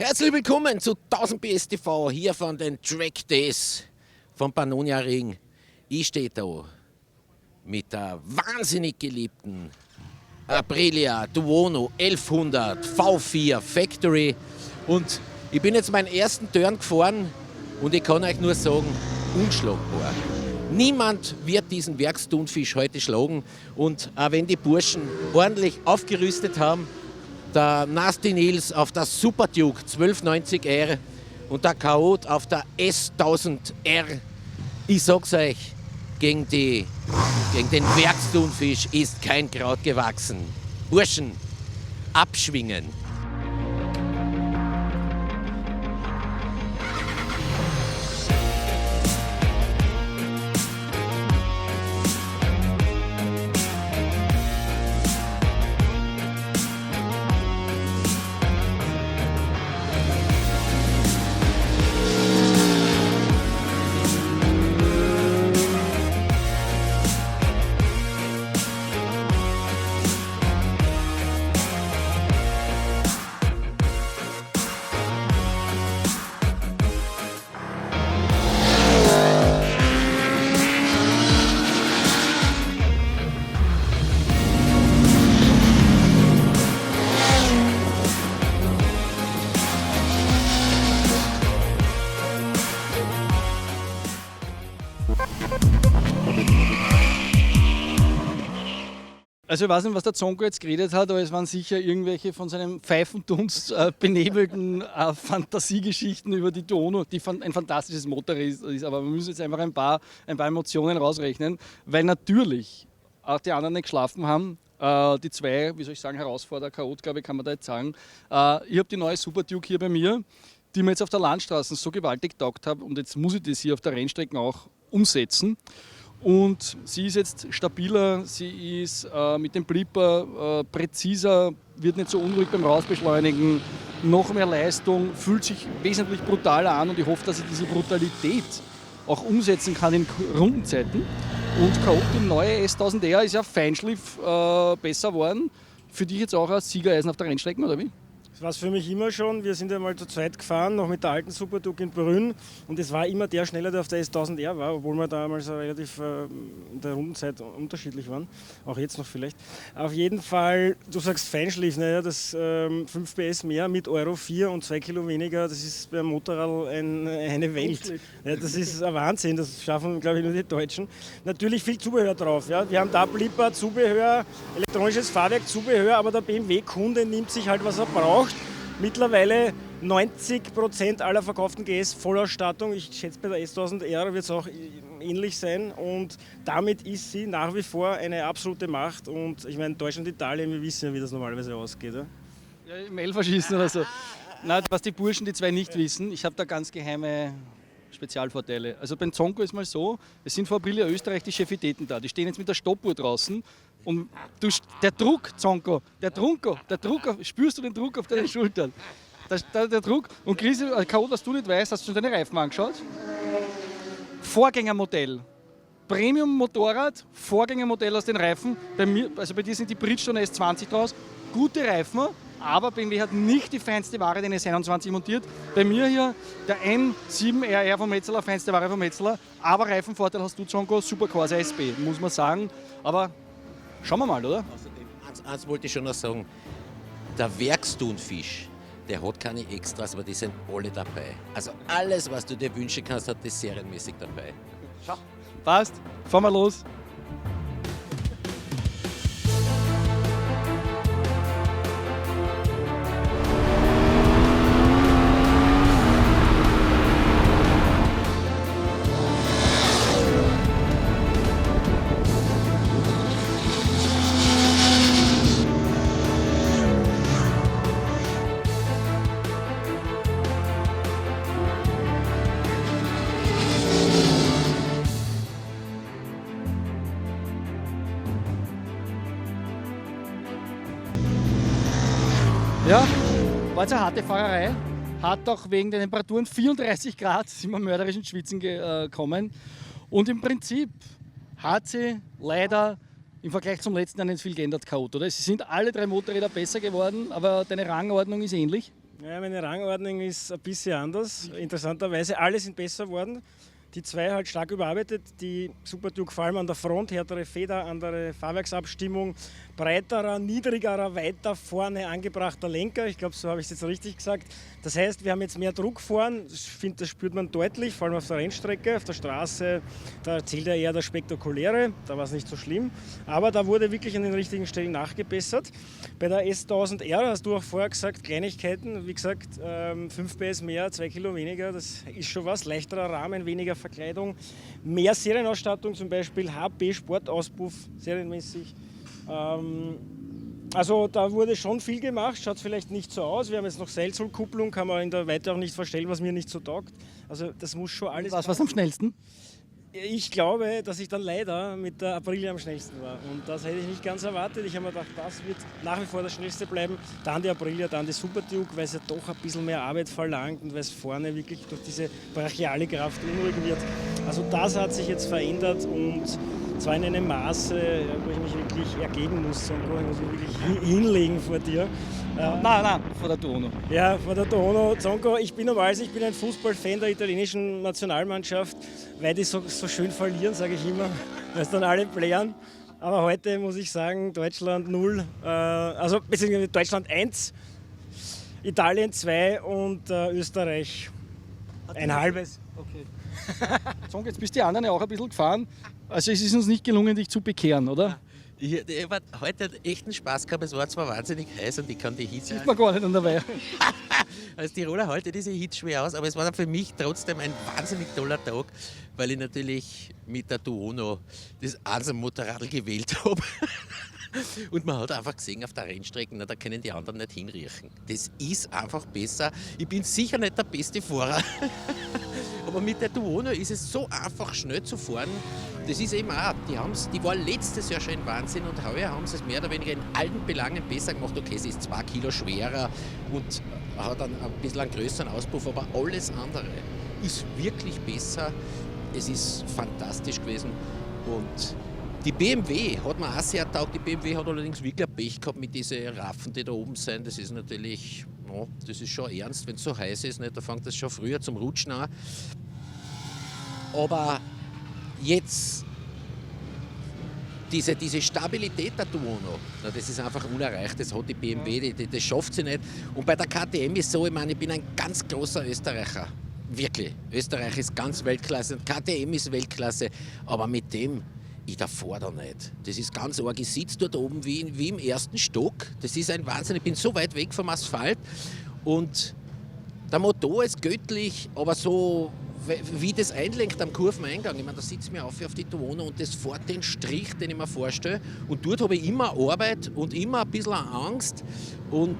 Herzlich willkommen zu 1000 PS TV hier von den Track Days von Pannonia Ring. Ich stehe da mit der wahnsinnig geliebten Aprilia Duono 1100 V4 Factory und ich bin jetzt meinen ersten Turn gefahren und ich kann euch nur sagen, unschlagbar. Niemand wird diesen Werkstunfisch heute schlagen und auch wenn die Burschen ordentlich aufgerüstet haben, der Nasty Nils auf der Super Duke 1290R und der Chaot auf der S1000R. Ich sag's euch, gegen den Werkstunfisch ist kein Kraut gewachsen. Burschen, abschwingen! Also ich weiß nicht, was der Zonko jetzt geredet hat, aber es waren sicher irgendwelche von seinem Pfeifendunst benebelten Fantasiegeschichten über die Duono, die ein fantastisches Motor ist. Aber wir müssen jetzt einfach ein paar Emotionen rausrechnen, weil natürlich auch die anderen nicht geschlafen haben. Die zwei, wie soll ich sagen, Herausforderer, Chaot, glaube ich, kann man da jetzt sagen. Ich habe die neue Super Duke hier bei mir, die mir jetzt auf der Landstraße so gewaltig taugt hat und jetzt muss ich das hier auf der Rennstrecke auch umsetzen. Und sie ist jetzt stabiler, sie ist mit dem Blipper präziser, wird nicht so unruhig beim Rausbeschleunigen, noch mehr Leistung, fühlt sich wesentlich brutaler an und ich hoffe, dass ich diese Brutalität auch umsetzen kann in Rundenzeiten. Und Chaot, die neue S1000R, ist ja Feinschliff besser geworden. Für dich jetzt auch ein Siegereisen auf der Rennstrecke, oder wie? Das war es für mich immer schon. Wir sind ja mal zu zweit gefahren, noch mit der alten Super Duke in Brünn. Und es war immer der Schneller, der auf der S1000R war, obwohl wir damals relativ in der Rundenzeit unterschiedlich waren. Auch jetzt noch vielleicht. Auf jeden Fall, du sagst Feinschliff, naja, das 5 PS mehr mit Euro 4 und 2 Kilo weniger, das ist beim Motorrad eine Welt. Ja, das ist ein Wahnsinn, das schaffen, glaube ich, nur die Deutschen. Natürlich viel Zubehör drauf. Ja. Wir haben da Blipper, Zubehör, elektronisches Fahrwerk, Zubehör, aber der BMW-Kunde nimmt sich halt, was er braucht. Mittlerweile 90% aller verkauften GS Vollausstattung. Ich schätze, bei der S1000R wird es auch ähnlich sein. Und damit ist sie nach wie vor eine absolute Macht. Und ich meine, Deutschland und Italien, wir wissen ja, wie das normalerweise ausgeht. Ja? Ja, im Elferschießen oder so. Nein, was die Burschen, die zwei nicht wissen, ich habe da ganz geheime Spezialvorteile. Also beim Zonko ist mal so, es sind vor Aprilia Österreich die Chefitäten da. Die stehen jetzt mit der Stoppuhr draußen. Und der Druck, Zonko, der Druck, spürst du den Druck auf deinen Schultern? Der Druck. Und Chris, Chaot, was du nicht weißt, hast du schon deine Reifen angeschaut? Vorgängermodell. Premium-Motorrad, Vorgängermodell aus den Reifen. Bei dir sind die Bridgestone S20 draus. Gute Reifen, aber BMW hat nicht die feinste Ware, den S21 montiert. Bei mir hier der N7RR von Metzeler, feinste Ware von Metzeler. Aber Reifenvorteil hast du, Zonko, Super Corsa SB, muss man sagen. Aber schauen wir mal, oder? Außerdem, eins wollte ich schon noch sagen, der Werkstunfisch, der hat keine Extras, aber die sind alle dabei. Also alles, was du dir wünschen kannst, hat das serienmäßig dabei. Schau. Passt, fahren wir los. Ja, war jetzt eine harte Fahrerei. Hat auch wegen der Temperaturen 34 Grad, sind wir mörderisch ins Schwitzen gekommen. Und im Prinzip hat sie leider im Vergleich zum letzten Jahr nicht viel geändert, Chaot, oder? Sie sind alle drei Motorräder besser geworden, aber deine Rangordnung ist ähnlich. Ja, meine Rangordnung ist ein bisschen anders. Interessanterweise, alle sind besser geworden. Die zwei halt stark überarbeitet. Die Super Duke vor allem an der Front, härtere Feder, andere Fahrwerksabstimmung, breiterer, niedrigerer, weiter vorne angebrachter Lenker. Ich glaube, so habe ich es jetzt richtig gesagt. Das heißt, wir haben jetzt mehr Druck vorn. Ich finde, das spürt man deutlich, vor allem auf der Rennstrecke. Auf der Straße, da zählt ja eher das Spektakuläre. Da war es nicht so schlimm. Aber da wurde wirklich an den richtigen Stellen nachgebessert. Bei der S1000R hast du auch vorher gesagt, Kleinigkeiten. Wie gesagt, 5 PS mehr, 2 Kilo weniger. Das ist schon was. Leichterer Rahmen, weniger Verkleidung. Mehr Serienausstattung, zum Beispiel HP Sportauspuff, serienmäßig. Also da wurde schon viel gemacht, schaut vielleicht nicht so aus. Wir haben jetzt noch Seilzollkupplung, kann man in der Weite auch nicht verstellen, was mir nicht so taugt. Also das muss schon alles... Was am schnellsten? Ich glaube, dass ich dann leider mit der Aprilia am schnellsten war. Und das hätte ich nicht ganz erwartet. Ich habe mir gedacht, das wird nach wie vor das Schnellste bleiben. Dann die Aprilia, dann die Super Duke, weil es ja doch ein bisschen mehr Arbeit verlangt und weil es vorne wirklich durch diese brachiale Kraft unruhig wird. Also das hat sich jetzt verändert und zwar in einem Maße, wo ich mich wirklich ergeben muss. Und wo ich muss mich wirklich hinlegen vor dir. Nein, vor der Tuono. Ja, vor der Tuono. Zonko, ich bin ein Fußballfan der italienischen Nationalmannschaft, weil die so schön verlieren, sage ich immer, weil es dann alle plären. Aber heute muss ich sagen, Deutschland 0, also beziehungsweise Deutschland 1, Italien 2 und Österreich ein halbes. Okay. Zonko, jetzt bist die anderen ja auch ein bisschen gefahren. Also es ist uns nicht gelungen, dich zu bekehren, oder? Ich habe heute echt einen Spaß gehabt. Es war zwar wahnsinnig heiß und ich kann die Hitze. Sieht man gar nicht an dabei. Als Tiroler halte diese Hitze schwer aus, aber es war für mich trotzdem ein wahnsinnig toller Tag, weil ich natürlich mit der Tuono das Einser-Motorradl gewählt habe. Und man hat einfach gesehen auf der Rennstrecke, da können die anderen nicht hinriechen. Das ist einfach besser. Ich bin sicher nicht der beste Fahrer. Aber mit der Tuono ist es so einfach schnell zu fahren. Das ist eben auch, die war letztes Jahr schon ein Wahnsinn und heuer haben sie es mehr oder weniger in allen Belangen besser gemacht. Okay, sie ist 2 Kilo schwerer und hat ein bisschen einen größeren Auspuff, aber alles andere ist wirklich besser. Es ist fantastisch gewesen und die BMW hat mir auch sehr taugt. Die BMW hat allerdings wirklich ein Pech gehabt mit diesen Raffen, die da oben sind. Das ist natürlich, ja, das ist schon ernst, wenn es so heiß ist. Nicht? Da fängt das schon früher zum Rutschen an. Aber jetzt diese Stabilität der Tuono, das ist einfach unerreicht. Das hat die BMW, das schafft sie nicht. Und bei der KTM ist so, ich meine, ich bin ein ganz großer Österreicher. Wirklich. Österreich ist ganz Weltklasse. KTM ist Weltklasse. Aber mit dem, ich davor da nicht. Das ist ganz arg. Ich sitze dort oben wie im ersten Stock. Das ist ein Wahnsinn. Ich bin so weit weg vom Asphalt. Und der Motor ist göttlich, aber so wie das einlenkt am Kurveneingang. Ich meine, da sitzt mir auf die Tuono und das fährt den Strich, den ich mir vorstelle. Und dort habe ich immer Arbeit und immer ein bisschen Angst. Und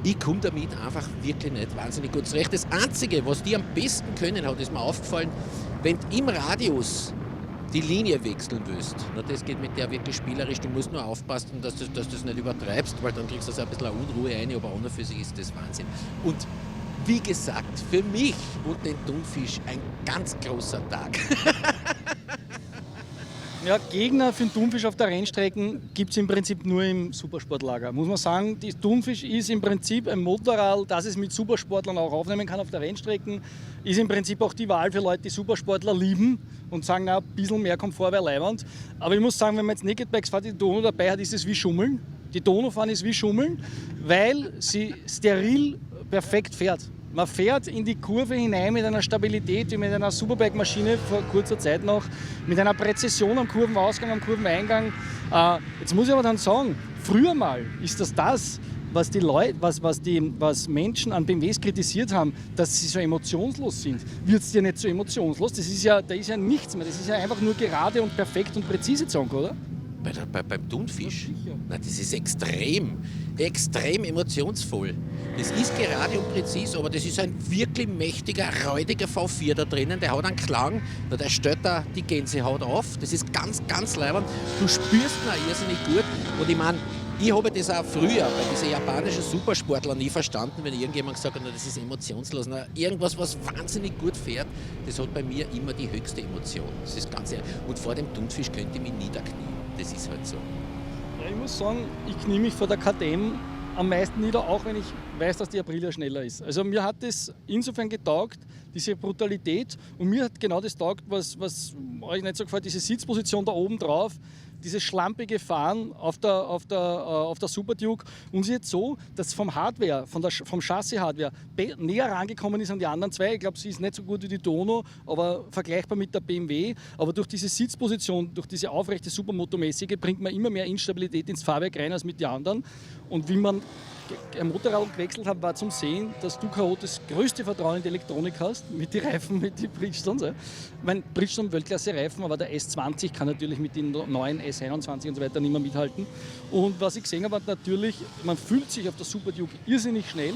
ich komme damit einfach wirklich nicht wahnsinnig gut zurecht. Das Einzige, was die am besten können, ist mir aufgefallen, wenn du im Radius die Linie wechseln willst. Das geht mit der wirklich spielerisch. Du musst nur aufpassen, dass du das nicht übertreibst, weil dann kriegst du ein bisschen Unruhe rein, aber an und für sich ist das Wahnsinn. Und wie gesagt, für mich und den Thunfisch ein ganz großer Tag. Ja, Gegner für den Thunfisch auf der Rennstrecke gibt es im Prinzip nur im Supersportlager. Muss man sagen, die Thunfisch ist im Prinzip ein Motorrad, das es mit Supersportlern auch aufnehmen kann auf der Rennstrecke. Ist im Prinzip auch die Wahl für Leute, die Supersportler lieben und sagen, na, ein bisschen mehr Komfort wäre leibend. Aber ich muss sagen, wenn man jetzt Naked Bikes fährt, die Tuono dabei hat, ist es wie Schummeln. Die Tuono fahren ist wie Schummeln, weil sie steril perfekt fährt. Man fährt in die Kurve hinein mit einer Stabilität wie mit einer Superbike-Maschine vor kurzer Zeit noch, mit einer Präzision am Kurvenausgang, am Kurveneingang. Jetzt muss ich aber dann sagen, früher mal ist das, was die Leute, was Menschen an BMWs kritisiert haben, dass sie so emotionslos sind. Wird es dir nicht so emotionslos? Da ist ja nichts mehr. Das ist ja einfach nur gerade und perfekt und präzise Zonk, oder? Beim Thunfisch? Nein, das ist extrem emotionsvoll. Das ist gerade und präzise, aber das ist ein wirklich mächtiger, räudiger V4 da drinnen. Der hat einen Klang, der stellt da die Gänsehaut auf. Das ist ganz, ganz leibend. Du spürst ihn auch irrsinnig gut. Und ich meine, ich habe das auch früher bei diesen japanischen Supersportlern nie verstanden, wenn irgendjemand gesagt hat, das ist emotionslos. Irgendwas, was wahnsinnig gut fährt, das hat bei mir immer die höchste Emotion. Das ist ganz ehrlich. Und vor dem Thunfisch könnte ich mich niederknien. Das ist halt so. Ja, ich muss sagen, ich knie mich vor der KTM am meisten nieder, auch wenn ich weiß, dass die Aprilia schneller ist. Also mir hat das insofern getaugt, diese Brutalität, und mir hat genau das taugt, was euch nicht so gefällt, diese Sitzposition da oben drauf, dieses schlampige Fahren auf der Super Duke. Und es ist jetzt so, dass vom Hardware, vom Chassis-Hardware näher rangekommen ist an die anderen zwei. Ich glaube, sie ist nicht so gut wie die Dono, aber vergleichbar mit der BMW. Aber durch diese Sitzposition, durch diese aufrechte Supermoto-mäßige, bringt man immer mehr Instabilität ins Fahrwerk rein als mit den anderen. Und wie man ein Motorrad gewechselt habe, war zum Sehen, dass du K.O. das größte Vertrauen in die Elektronik hast, mit den Reifen, mit den Bridgestones. Ja. Ich meine, Bridgestone Weltklasse-Reifen, aber der S20 kann natürlich mit den neuen S21 und so weiter nicht mehr mithalten. Und was ich gesehen habe, natürlich, man fühlt sich auf der Super Duke irrsinnig schnell.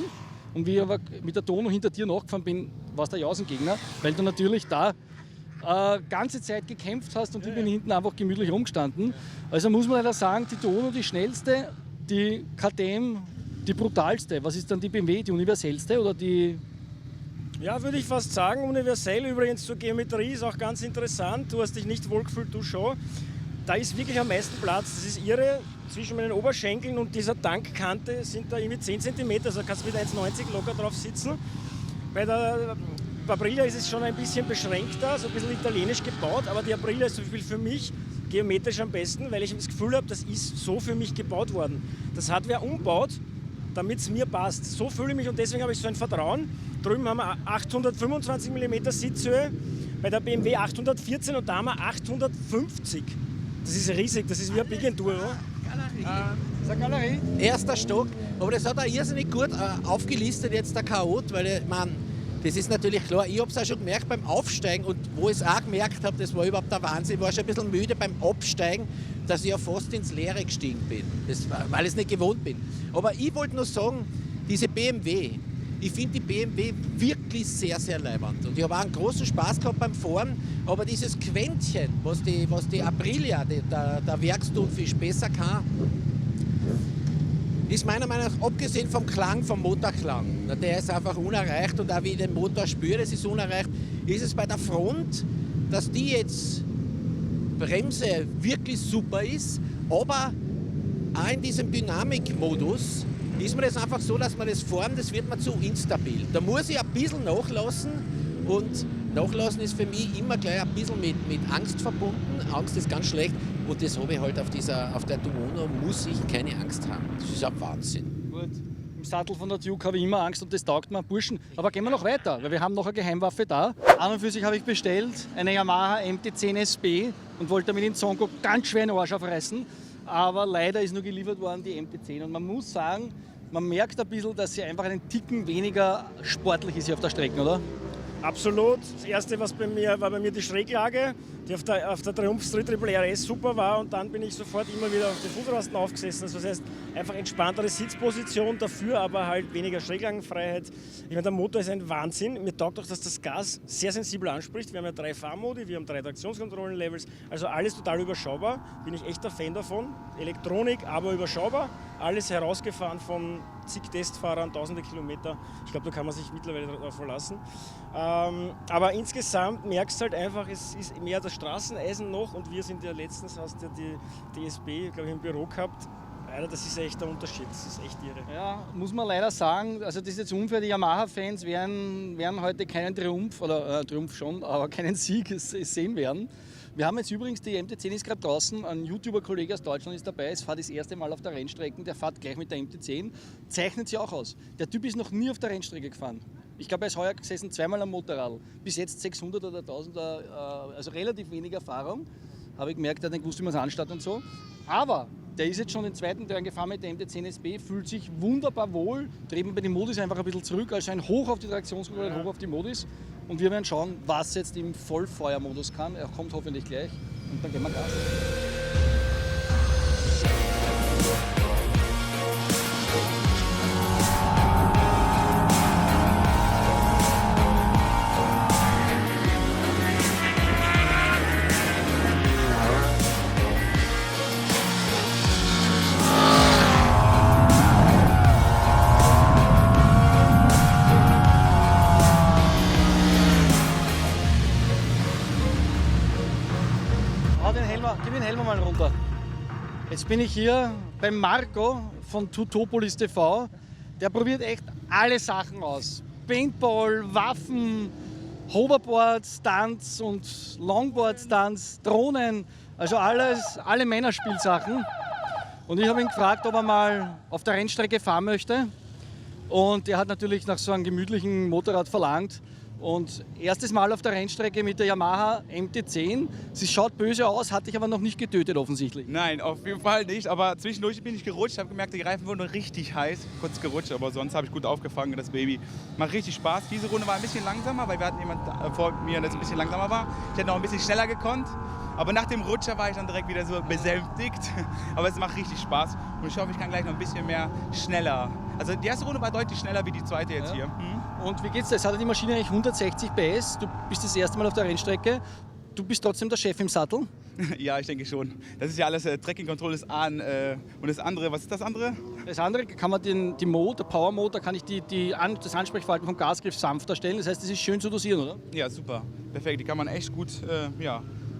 Und wie ich aber mit der Dono hinter dir nachgefahren bin, warst du der Jausengegner, weil du natürlich da ganze Zeit gekämpft hast und ich bin hinten einfach gemütlich rumgestanden. Also muss man leider sagen, die Dono die schnellste, die KTM die brutalste. Was ist dann die BMW, die universellste oder die? Ja, würde ich fast sagen. Universell übrigens zur Geometrie ist auch ganz interessant. Du hast dich nicht wohlgefühlt, du schon. Da ist wirklich am meisten Platz. Das ist irre. Zwischen meinen Oberschenkeln und dieser Tankkante sind da irgendwie 10 cm. Also kannst du mit 1,90 locker drauf sitzen. Bei der Aprilia ist es schon ein bisschen beschränkter, so ein bisschen italienisch gebaut. Aber die Aprilia ist zum Beispiel für mich geometrisch am besten, weil ich das Gefühl habe, das ist so für mich gebaut worden. Das hat wer umbaut, damit es mir passt. So fühle ich mich und deswegen habe ich so ein Vertrauen. Drüben haben wir 825 mm Sitzhöhe, bei der BMW 814 und da haben wir 850. Das ist riesig, das ist wie ein Big Enduro. Das ist eine Galerie. Erster Stock, aber das hat er irrsinnig gut aufgelistet jetzt der Chaot, weil ich meine, das ist natürlich klar, ich habe es auch schon gemerkt beim Aufsteigen und wo ich es auch gemerkt habe, das war überhaupt der Wahnsinn, ich war schon ein bisschen müde beim Absteigen, dass ich ja fast ins Leere gestiegen bin, weil ich es nicht gewohnt bin. Aber ich wollte nur sagen, diese BMW, ich finde die BMW wirklich sehr, sehr leibend. Und ich habe auch einen großen Spaß gehabt beim Fahren, aber dieses Quäntchen, was die Aprilia, der Werksthunfisch, besser kann, ist meiner Meinung nach, abgesehen vom Klang, vom Motorklang, der ist einfach unerreicht und auch wie ich den Motor spüre, das ist unerreicht, ist es bei der Front, dass die jetzt Bremse wirklich super ist, aber auch in diesem Dynamikmodus ist mir das einfach so, dass man das Fahren, das wird mir zu instabil. Da muss ich ein bisschen nachlassen und nachlassen ist für mich immer gleich ein bisschen mit Angst verbunden. Angst ist ganz schlecht und das habe ich halt auf der Duono, muss ich keine Angst haben. Das ist ein Wahnsinn. Gut. Im Sattel von der Duke habe ich immer Angst und das taugt mir, Burschen. Aber gehen wir noch weiter, weil wir haben noch eine Geheimwaffe da. An und für sich habe ich bestellt eine Yamaha MT-10 SB und wollte damit den Zongo ganz schwer in den Arsch aufreißen. Aber leider ist nur geliefert worden die MT-10 und man muss sagen, man merkt ein bisschen, dass sie einfach einen Ticken weniger sportlich ist hier auf der Strecke, oder? Absolut. Das erste, was war bei mir die Schräglage, die auf der Triumph Street Triple RS super war und dann bin ich sofort immer wieder auf den Fußrasten aufgesessen. Also das heißt, einfach entspanntere Sitzposition, dafür aber halt weniger Schräglagenfreiheit. Ich meine, der Motor ist ein Wahnsinn. Mir taugt auch, dass das Gas sehr sensibel anspricht. Wir haben ja 3 Fahrmodi, wir haben 3 Traktionskontrollen-Levels, also alles total überschaubar. Bin ich echt ein Fan davon. Elektronik, aber überschaubar. Alles herausgefahren von zig Testfahrern, tausende Kilometer. Ich glaube, da kann man sich mittlerweile darauf verlassen. Aber insgesamt merkst du halt einfach, es ist mehr das Straßeneisen noch und wir sind ja letztens, hast ja die DSB, glaube ich, im Büro gehabt. Alter, das ist echt der Unterschied, das ist echt irre. Ja, muss man leider sagen, also das ist jetzt unfair, die Yamaha-Fans werden heute keinen Triumph, oder Triumph schon, aber keinen Sieg sehen werden. Wir haben jetzt übrigens, die MT-10 ist gerade draußen, ein YouTuber-Kollege aus Deutschland ist dabei, es fährt das erste Mal auf der Rennstrecke, der fährt gleich mit der MT-10, zeichnet sie auch aus. Der Typ ist noch nie auf der Rennstrecke gefahren. Ich glaube, er ist heuer gesessen, zweimal am Motorrad. Bis jetzt 600 oder 1000, also relativ wenig Erfahrung. Habe ich gemerkt, er hat nicht gewusst, wie man es anstatt und so. Aber der ist jetzt schon den zweiten Turn gefahren mit der MT-10 SB, fühlt sich wunderbar wohl, treten bei den Modis einfach ein bisschen zurück, also ein Hoch auf die Traktionskontrolle, ein Hoch auf die Modis. Und wir werden schauen, was jetzt im Vollfeuermodus kann. Er kommt hoffentlich gleich und dann gehen wir Gas. Gib den Helm mal runter. Jetzt bin ich hier beim Marco von Tutopolis TV. Der probiert echt alle Sachen aus. Paintball, Waffen, Hoverboard-Stunts und Longboard-Stunts, Drohnen, also alle Männerspielsachen. Und ich habe ihn gefragt, ob er mal auf der Rennstrecke fahren möchte. Und er hat natürlich nach so einem gemütlichen Motorrad verlangt. Und erstes Mal auf der Rennstrecke mit der Yamaha MT-10. Sie schaut böse aus, hat dich aber noch nicht getötet offensichtlich. Nein, auf jeden Fall nicht. Aber zwischendurch bin ich gerutscht, habe gemerkt, die Reifen wurden richtig heiß. Kurz gerutscht, aber sonst habe ich gut aufgefangen. Das Baby macht richtig Spaß. Diese Runde war ein bisschen langsamer, weil wir hatten jemanden vor mir, der ein bisschen langsamer war. Ich hätte noch ein bisschen schneller gekonnt. Aber nach dem Rutscher war ich dann direkt wieder so besänftigt. Aber es macht richtig Spaß. Und ich hoffe, ich kann gleich noch ein bisschen mehr schneller. Also die erste Runde war deutlich schneller wie die zweite jetzt hier. Und wie geht's dir? Es hat die Maschine eigentlich 160 PS. Du bist das erste Mal auf der Rennstrecke. Du bist trotzdem der Chef im Sattel. Ja, ich denke schon. Das ist ja alles Tracking Control ist an. Und das andere, was ist das andere? Das andere kann man die Mode, der Power Mode, da kann ich das Ansprechverhalten vom Gasgriff sanfter stellen. Das heißt, das ist schön zu dosieren, oder? Ja, super. Perfekt. Die kann man echt gut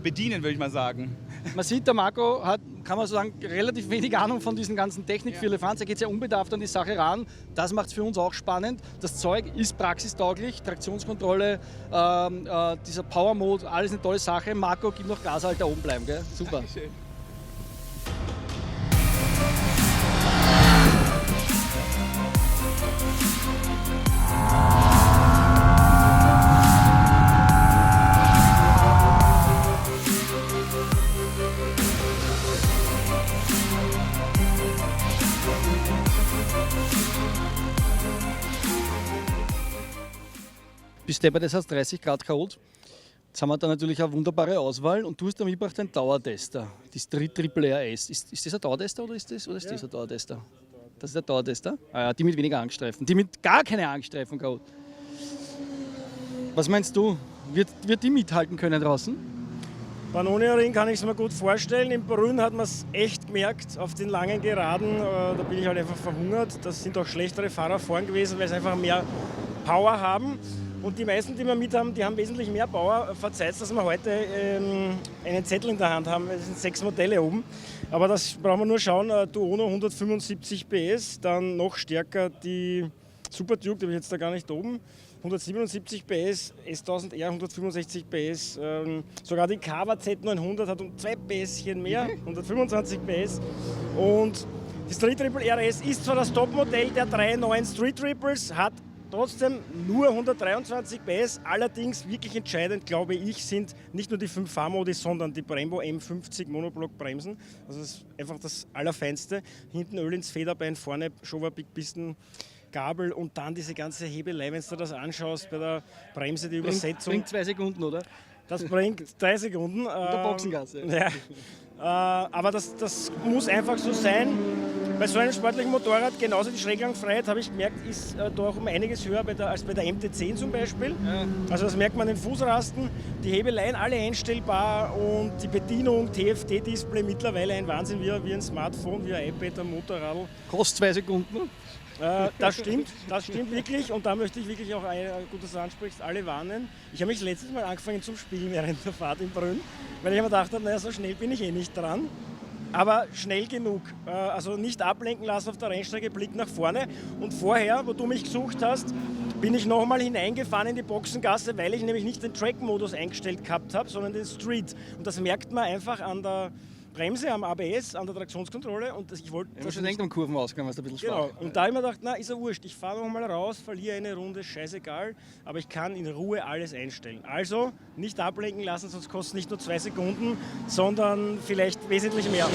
bedienen, würde ich mal sagen. Man sieht, der Marco hat, kann man so sagen, relativ wenig Ahnung von diesen ganzen Technik-Firlefanz. Er geht sehr unbedarft an die Sache ran. Das macht es für uns auch spannend. Das Zeug ist praxistauglich. Traktionskontrolle, dieser Power-Mode, alles eine tolle Sache. Marco, gib noch Gas, halt da oben bleiben. Gell? Super. Dankeschön. Bis Depper, das heißt 30 Grad kalt. Jetzt haben wir da natürlich eine wunderbare Auswahl und du hast da mitgebracht einen Dauertester, die Street Triple RS. Ist das ein Dauertester oder ist das ein Dauertester? Das ist der Dauertester? Ah ja, die mit weniger Angststreifen, die mit gar keine Angststreifen gehabt. Was meinst du, wird die mithalten können draußen? Pannonia-Ring kann ich es mir gut vorstellen. In Brünn hat man es echt gemerkt, auf den langen Geraden, da bin ich halt einfach verhungert. Das sind auch schlechtere Fahrer vorn gewesen, weil sie einfach mehr Power haben. Und die meisten, die wir mit haben, die haben wesentlich mehr Power. Verzeiht, dass wir heute einen Zettel in der Hand haben. Es sind 6 Modelle oben. Aber das brauchen wir nur schauen. Duono 175 PS, dann noch stärker die Super Duke, die habe ich jetzt da gar nicht oben. 177 PS, S1000R 165 PS. Sogar die Kava Z900 hat um 2 PSchen mehr, 125 PS. Und die Street Triple RS ist zwar das Topmodell der 3 neuen Street Triples, hat trotzdem nur 123 PS, allerdings wirklich entscheidend, glaube ich, sind nicht nur die 5 Fahrmodi, sondern die Brembo M50 Monoblock-Bremsen. Also das ist einfach das Allerfeinste. Hinten Öl ins Federbein, vorne Showa Big Piston Gabel und dann diese ganze Hebelei, wenn du das anschaust bei der Bremse, die Übersetzung. Bringt 2 Sekunden, oder? Das bringt 3 Sekunden. In der Boxengasse. Ja. Aber das muss einfach so sein. Bei so einem sportlichen Motorrad, genauso die Schräglangfreiheit, habe ich gemerkt, ist doch um einiges höher als bei der MT-10 zum Beispiel. Ja. Also das merkt man in den Fußrasten, die Hebeleien alle einstellbar und die Bedienung, TFT-Display, mittlerweile ein Wahnsinn, wie ein Smartphone, wie ein iPad, ein Motorrad. Kostet 2 Sekunden. Das stimmt wirklich und da möchte ich wirklich auch, gut, dass du ansprichst, alle warnen. Ich habe mich letztes Mal angefangen zum Spielen während der Fahrt in Brünn, weil ich mir gedacht habe, naja, so schnell bin ich eh nicht dran. Aber schnell genug, also nicht ablenken lassen auf der Rennstrecke, Blick nach vorne. Und vorher, wo du mich gesucht hast, bin ich nochmal hineingefahren in die Boxengasse, weil ich nämlich nicht den Track-Modus eingestellt gehabt habe, sondern den Street. Und das merkt man einfach an der Bremse, am ABS, an der Traktionskontrolle. Und ich wollte. Ja, schon denkt am Kurvenausgang, was ein bisschen schwach. Genau. Und da habe ich mir gedacht, na, ist ja wurscht. Ich fahre nochmal raus, verliere eine Runde, scheißegal. Aber ich kann in Ruhe alles einstellen. Also nicht ablenken lassen, sonst kostet es nicht nur 2 Sekunden, sondern vielleicht wesentlich mehr.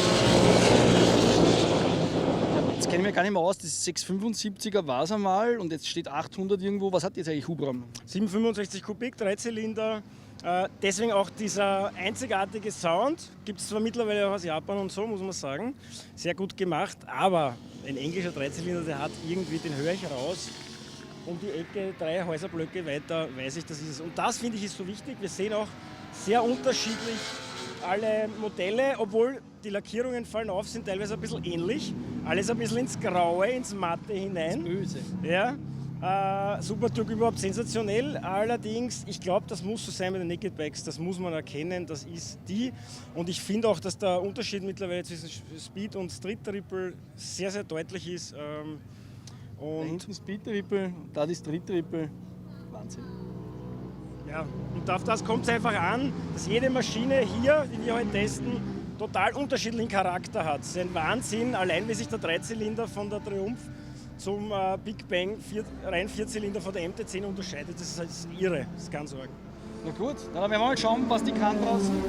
Jetzt kenne ich mich gar nicht mehr aus. Das 675er war es einmal und jetzt steht 800 irgendwo. Was hat jetzt eigentlich Hubraum? 765 Kubik, 3 Zylinder. Deswegen auch dieser einzigartige Sound, gibt es zwar mittlerweile auch aus Japan und so, muss man sagen, sehr gut gemacht, aber ein englischer Dreizylinder, der hat irgendwie, den höre ich raus, um die Ecke, 3 Häuserblöcke weiter, weiß ich, das ist es. Und das finde ich ist so wichtig, wir sehen auch sehr unterschiedlich alle Modelle, obwohl die Lackierungen fallen auf, sind teilweise ein bisschen ähnlich, alles ein bisschen ins Graue, ins Matte hinein. Böse. Ja. Super Duke überhaupt sensationell. Allerdings, ich glaube, das muss so sein mit den Naked Bikes, das muss man erkennen, das ist die. Und ich finde auch, dass der Unterschied mittlerweile zwischen Speed und Street Triple sehr, sehr deutlich ist. Da Und hinten Speed Triple, da die Street Triple. Wahnsinn. ja, und auf das kommt es einfach an, dass jede Maschine hier, die wir heute testen, total unterschiedlichen Charakter hat. Es ist ein Wahnsinn, allein wie sich der Dreizylinder von der Triumph zum Big Bang rein Vierzylinder von der MT-10 unterscheidet. Das ist irre, das ist ganz arg. Na gut, dann werden wir mal schauen, was die kann draußen.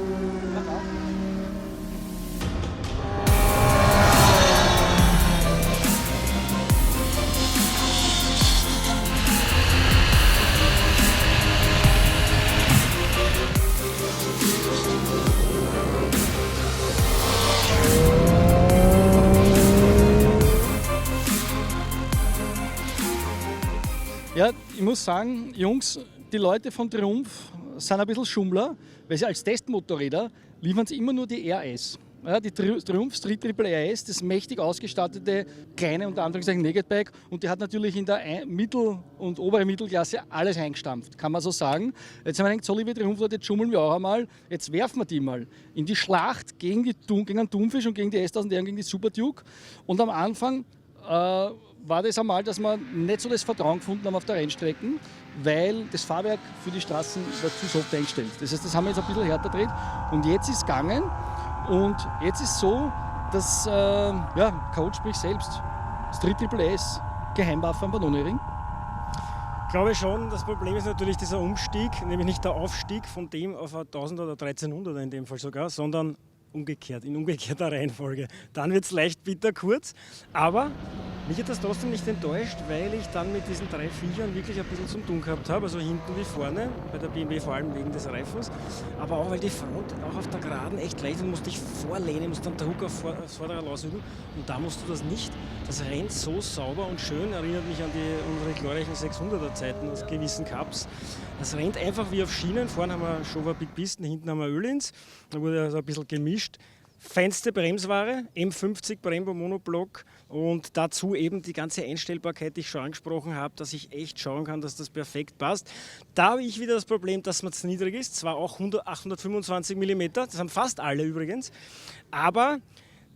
Ja, ich muss sagen, Jungs, die Leute von Triumph sind ein bisschen Schummler, weil sie als Testmotorräder liefern sie immer nur die RS. Ja, die Triumph Street Triple RS, das mächtig ausgestattete kleine unter Anführungszeichen Naked Bike, und die hat natürlich in der Mittel- und oberen Mittelklasse alles eingestampft, kann man so sagen. Jetzt haben wir gedacht, so liebe Triumph-Leute, jetzt schummeln wir auch einmal, jetzt werfen wir die mal in die Schlacht gegen den Thunfisch und gegen die S1000R und gegen die Super Duke. Und am Anfang war das einmal, dass wir nicht so das Vertrauen gefunden haben auf der Rennstrecken, weil das Fahrwerk für die Straßen war zu soft eingestellt. Das heißt, das haben wir jetzt ein bisschen härter gedreht und jetzt ist es gegangen. Und jetzt ist es so, dass, Coach spricht selbst, Street Triple S, Geheimwaffe am Pannoniring. Ich glaube schon, das Problem ist natürlich dieser Umstieg, nämlich nicht der Aufstieg von dem auf 1000 oder 1300 in dem Fall sogar, sondern umgekehrt, in umgekehrter Reihenfolge. Dann wird es leicht bitter kurz, aber mich hat das trotzdem nicht enttäuscht, weil ich dann mit diesen 3 Viechern wirklich ein bisschen zu tun gehabt habe, also hinten wie vorne, bei der BMW vor allem wegen des Reifens, aber auch weil die Front auch auf der Geraden echt leicht ist, musste ich vorlehnen, musste dann der Hook aufs Vorderrad ausüben und da musst du das nicht. Das rennt so sauber und schön, erinnert mich an unsere glorreichen 600er Zeiten aus gewissen Cups. Das rennt einfach wie auf Schienen, vorne haben wir Showa Big Pisten, hinten haben wir Ölins, da wurde also ein bisschen gemischt. Feinste Bremsware, M50 Brembo Monoblock und dazu eben die ganze Einstellbarkeit, die ich schon angesprochen habe, dass ich echt schauen kann, dass das perfekt passt. Da habe ich wieder das Problem, dass man zu niedrig ist, zwar auch 825 mm, das haben fast alle übrigens, aber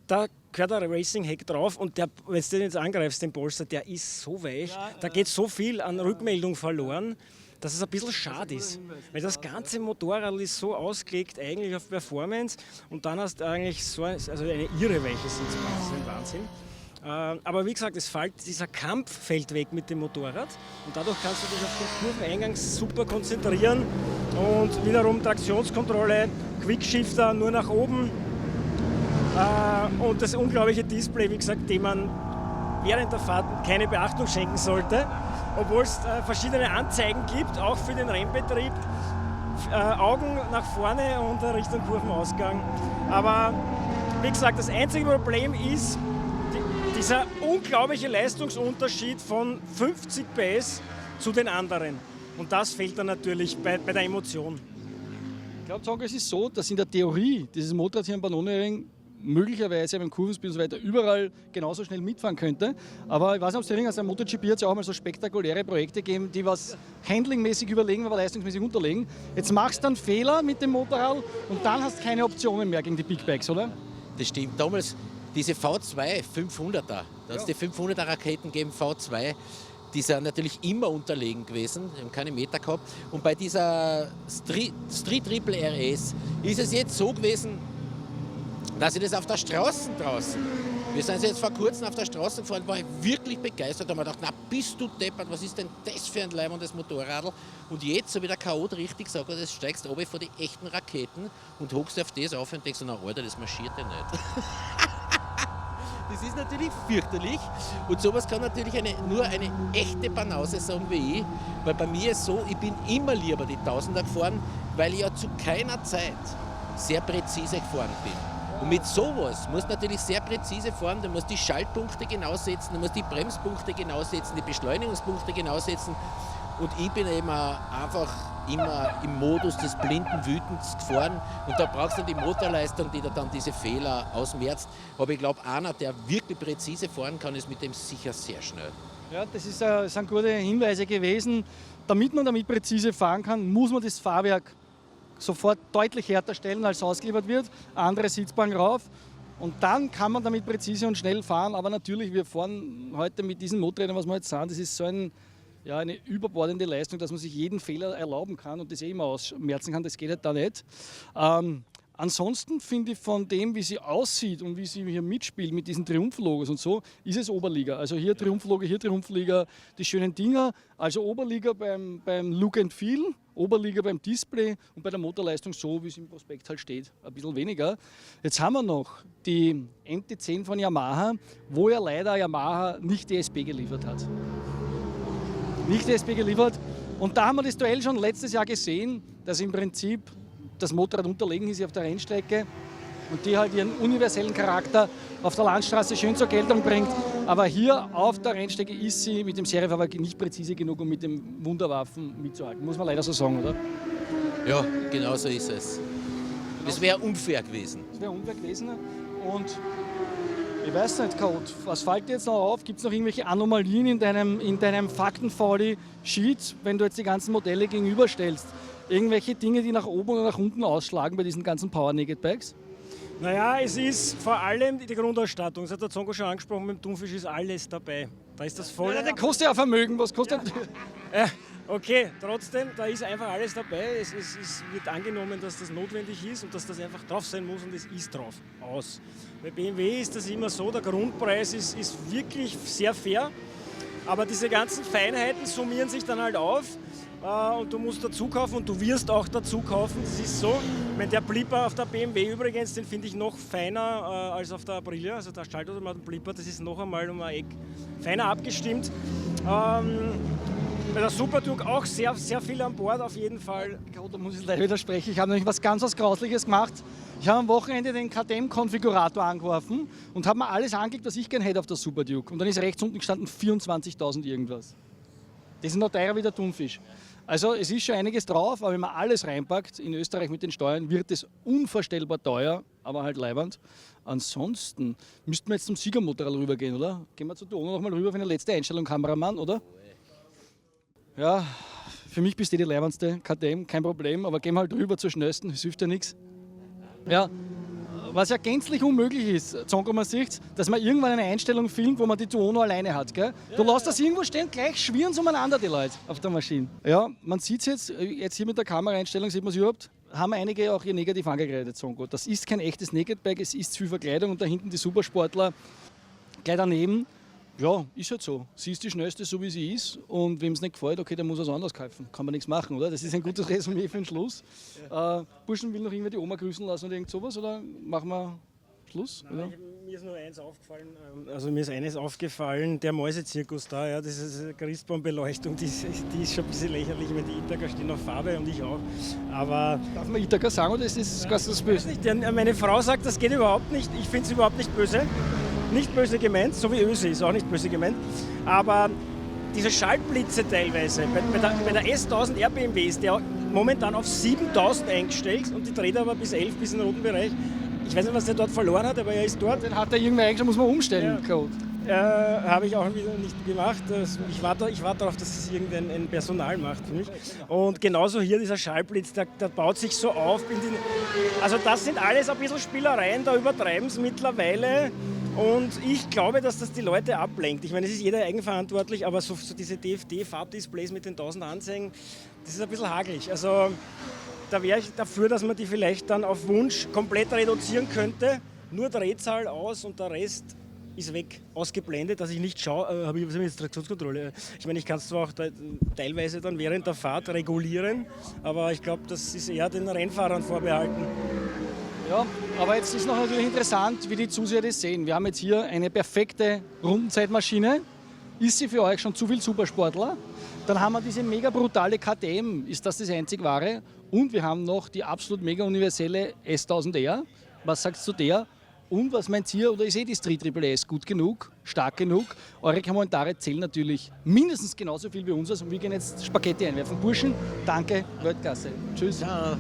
da gehört ein Racing-Heck drauf und der, wenn du den jetzt angreifst, den Polster, der ist so weich, da geht so viel an Rückmeldung verloren, dass es ein bisschen schade ist. Weil das ganze Motorrad ist so ausgelegt eigentlich auf Performance und dann hast du eigentlich so eine irre weiche Sitzbank. Das ist ein Wahnsinn. Aber wie gesagt, dieser Kampf fällt weg mit dem Motorrad und dadurch kannst du dich auf den Kurveneingang super konzentrieren und wiederum Traktionskontrolle, Quickshifter nur nach oben und das unglaubliche Display, wie gesagt, dem man während der Fahrt keine Beachtung schenken sollte. Obwohl es verschiedene Anzeigen gibt, auch für den Rennbetrieb. Augen nach vorne und Richtung Kurvenausgang. Aber wie gesagt, das einzige Problem ist dieser unglaubliche Leistungsunterschied von 50 PS zu den anderen. Und das fehlt dann natürlich bei der Emotion. Ich glaube, es ist so, dass in der Theorie dieses Motorrad hier am Pannoniring möglicherweise beim Kurvenspiel und so weiter überall genauso schnell mitfahren könnte. Aber ich weiß nicht, ob es dir aus der MotoGP hat es ja auch mal so spektakuläre Projekte gegeben, die was handlingmäßig überlegen, aber leistungsmäßig unterlegen. Jetzt machst du einen Fehler mit dem Motorrad und dann hast du keine Optionen mehr gegen die Big Bikes, oder? Das stimmt. Damals diese V2 500er, da hat es die 500er Raketen gegeben, V2, die sind natürlich immer unterlegen gewesen, die haben keine Meter gehabt. Und bei dieser Street Triple RS ist es jetzt so gewesen, dass ich das auf der Straße draußen, wir sind jetzt vor kurzem auf der Straße gefahren, war ich wirklich begeistert. Da habe ich gedacht, na bist du deppert, was ist denn das für ein leibendes Motorradl? Und jetzt, so wie der K.O. richtig sagt, das steigst du runter vor die echten Raketen und hockst auf das auf und denkst, na Alter, das marschiert ja nicht. Das ist natürlich fürchterlich und sowas kann natürlich nur eine echte Banause sagen wie ich, weil bei mir ist so, ich bin immer lieber die Tausender gefahren, weil ich ja zu keiner Zeit sehr präzise gefahren bin. Und mit sowas musst du natürlich sehr präzise fahren, du musst die Schaltpunkte genau setzen, du musst die Bremspunkte genau setzen, die Beschleunigungspunkte genau setzen. Und ich bin eben einfach immer im Modus des blinden Wütens gefahren und da brauchst du die Motorleistung, die dir dann diese Fehler ausmerzt. Aber ich glaube, einer, der wirklich präzise fahren kann, ist mit dem sicher sehr schnell. Ja, das sind gute Hinweise gewesen. Damit man damit präzise fahren kann, muss man das Fahrwerk sofort deutlich härter stellen, als ausgeliefert wird. Andere Sitzbank rauf. Und dann kann man damit präzise und schnell fahren. Aber natürlich, wir fahren heute mit diesen Motorrädern, was wir jetzt sagen, das ist so eine überbordende Leistung, dass man sich jeden Fehler erlauben kann und das immer ausmerzen kann. Das geht halt da nicht. Ansonsten finde ich von dem, wie sie aussieht und wie sie hier mitspielt mit diesen Triumph-Logos und so, ist es Oberliga. Also hier Triumph-Logo, hier Triumph-Liga, die schönen Dinger. Also Oberliga beim Look and Feel, Oberliga beim Display und bei der Motorleistung so, wie es im Prospekt halt steht, ein bisschen weniger. Jetzt haben wir noch die MT-10 von Yamaha, wo ja leider Yamaha nicht DSP geliefert hat. Nicht DSP geliefert. Und da haben wir das Duell schon letztes Jahr gesehen, dass im Prinzip das Motorrad unterlegen ist auf der Rennstrecke und die halt ihren universellen Charakter auf der Landstraße schön zur Geltung bringt. Aber hier auf der Rennstrecke ist sie mit dem Seriefahrwerk nicht präzise genug, um mit den Wunderwaffen mitzuhalten. Muss man leider so sagen, oder? Ja, genau so ist es. Das wäre unfair gewesen. Das wäre unfair gewesen. Und ich weiß nicht, Code, was fällt dir jetzt noch auf? Gibt es noch irgendwelche Anomalien in deinem Faktenfolly-Sheet, wenn du jetzt die ganzen Modelle gegenüberstellst? Irgendwelche Dinge, die nach oben oder nach unten ausschlagen bei diesen ganzen Power Naked Bikes? Naja, es ist vor allem die Grundausstattung. Das hat der Zongo schon angesprochen, mit dem Thunfisch ist alles dabei. Da ist das voll. Ja, der kostet ja Vermögen, was kostet Okay, trotzdem, da ist einfach alles dabei. Es wird angenommen, dass das notwendig ist und dass das einfach drauf sein muss und es ist drauf. Aus. Bei BMW ist das immer so, der Grundpreis ist wirklich sehr fair, aber diese ganzen Feinheiten summieren sich dann halt auf. Und du musst dazu kaufen und du wirst auch dazu kaufen. Das ist so. Der Blipper auf der BMW übrigens, den finde ich noch feiner als auf der Aprilia. Also der Schaltautomaten-Blipper, das ist noch einmal um ein Eck feiner abgestimmt. Bei der Super Duke auch sehr, sehr viel an Bord auf jeden Fall. Da muss ich leider widersprechen. Ich habe nämlich was ganz Grausliches gemacht. Ich habe am Wochenende den KTM-Konfigurator angeworfen und habe mir alles angelegt, was ich gerne hätte auf der Super Duke. Und dann ist rechts unten gestanden 24.000 irgendwas. Das ist noch teurer wie der Thunfisch. Also es ist schon einiges drauf, aber wenn man alles reinpackt, in Österreich mit den Steuern, wird es unvorstellbar teuer, aber halt leibernd. Ansonsten müssten wir jetzt zum Siegermotorrad rübergehen, oder? Gehen wir zu Donau nochmal rüber für eine letzte Einstellung, Kameramann, oder? Ja, für mich bist du die leibendste KTM, kein Problem, aber gehen wir halt rüber zur schnellsten, das hilft ja nichts. Ja, was ja gänzlich unmöglich ist, Zongo, man sieht, dass man irgendwann eine Einstellung filmt, wo man die Duono alleine hat. Gell? Du lässt das irgendwo stehen, gleich schwirren sie umeinander, die Leute auf der Maschine. Ja, man sieht es jetzt hier mit der Kameraeinstellung, sieht man es überhaupt, haben einige auch hier negativ angekreidet, Zongo. Das ist kein echtes Naked Bike, es ist zu viel Verkleidung und da hinten die Supersportler gleich daneben. Ja, ist halt so. Sie ist die schnellste, so wie sie ist. Und wem es nicht gefällt, okay, der muss was anderes kaufen. Kann man nichts machen, oder? Das ist ein gutes Resümee für den Schluss. Burschen, will noch irgendwer die Oma grüßen lassen oder irgend sowas? Oder machen wir Schluss? Nein, mir ist nur eins aufgefallen. Also mir ist eines aufgefallen, der Mäusezirkus da, ja, das ist Christbaumbeleuchtung, die ist schon ein bisschen lächerlich, weil die Ithaker stehen auf Farbe und ich auch. Aber darf man Ithaker sagen oder ist das ganz böse? Meine Frau sagt, das geht überhaupt nicht. Ich finde es überhaupt nicht böse. Nicht böse gemeint, so wie Öse ist auch nicht böse gemeint. Aber diese Schaltblitze teilweise, bei der S1000 RBMW ist der momentan auf 7000 eingestellt und die dreht aber bis 11 bis in den roten Bereich. Ich weiß nicht, was der dort verloren hat, aber er ist dort. Den hat er irgendwie eingestellt, muss man umstellen. Ja. Habe ich auch wieder nicht gemacht. Ich warte darauf, dass es irgendein Personal macht für mich. Und genauso hier dieser Schallblitz, der baut sich so auf. Also das sind alles ein bisschen Spielereien, da übertreiben es mittlerweile. Und ich glaube, dass das die Leute ablenkt. Ich meine, es ist jeder eigenverantwortlich, aber so diese DFD-Farbdisplays mit den 1000 Anzeigen, das ist ein bisschen hagelig. Also da wäre ich dafür, dass man die vielleicht dann auf Wunsch komplett reduzieren könnte. Nur Drehzahl aus und der Rest ist weg, ausgeblendet, dass ich nicht schaue, habe ich jetzt Traktionskontrolle. Ich meine, ich kann es zwar auch teilweise dann während der Fahrt regulieren, aber ich glaube, das ist eher den Rennfahrern vorbehalten. Ja, aber jetzt ist noch natürlich interessant, wie die Zuseher das sehen. Wir haben jetzt hier eine perfekte Rundenzeitmaschine. Ist sie für euch schon zu viel Supersportler? Dann haben wir diese mega brutale KTM, ist das einzig wahre? Und wir haben noch die absolut mega universelle S1000R. Was sagst du zu der? Und was meint ihr, oder ist die Street Triple S gut genug, stark genug? Eure Kommentare zählen natürlich mindestens genauso viel wie unseres und wir gehen jetzt Spaghetti einwerfen. Burschen, danke, Weltklasse. Tschüss. Ciao.